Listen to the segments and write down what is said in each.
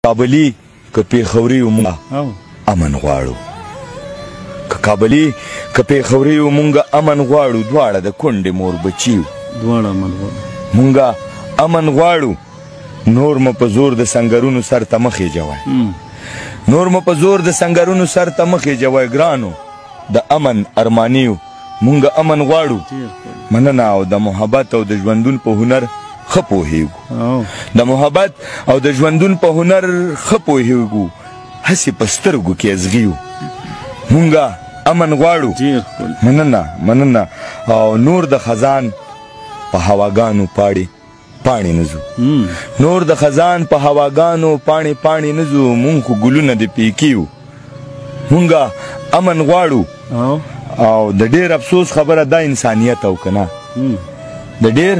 کابلی که پیښوري مونږ امن غواړو که کابلی که پیښوري مونږ امن غواړو دواړه د کونډې مور بچیو مونږ امن غواړو نور مو په زور د سنګرونو سر ته مخې جوای نور مو په زور د سنګرونو سر ته مخې جوای ګرانو د امن ارمانیو مونږ امن غواړو مننه او د محبت او د ژوندون په هنر ښه پوهېږو د محبت او د ژوندون په هنر ښه پوهېږو هسې په سترګو کې ازغي مونږ امن غواړو مننه او نور د خزان په هواګانو پاڼې نه ځو نور د خزان په هواګانو پاڼې نه ځو مونږ خو ګلونه د پیکیو مونږ امن غواړو او د ډېر افسوس خبره دا انسانیت او که نه د ډېر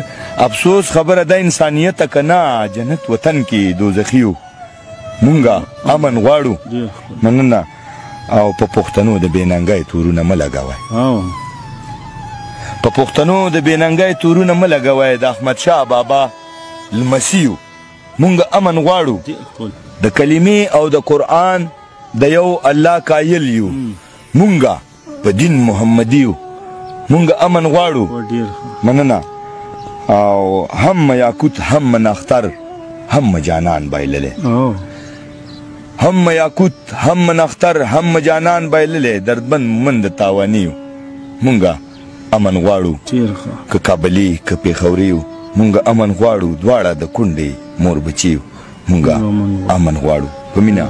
افسوس خبره دا انسانیت که نه جنت وطن کې دوزخیو مونږ امن غواړو مننه او په پښتنو د بېننګۍ تورونه مه لګوئ په پښتنو د بېننګۍ تورونه مه لګوئ د احمدشاه بابا لمسیو مونږ امن غواړو د کلمې او د قرآن د یو الله قایل یو مونږ په دین محمدیو مونږ امن غواړو مننه او هم یاقوت هم نختر هم جانان بایللی هم یاقوت هم نختر هم جانان بایللی دردمند مومن د تاوانیو مونږ امن غواړو که کابلی که پیښوري مونږ امن غواړو دواړه د کونډې مور بچیو مونږ امن غواړو په مینه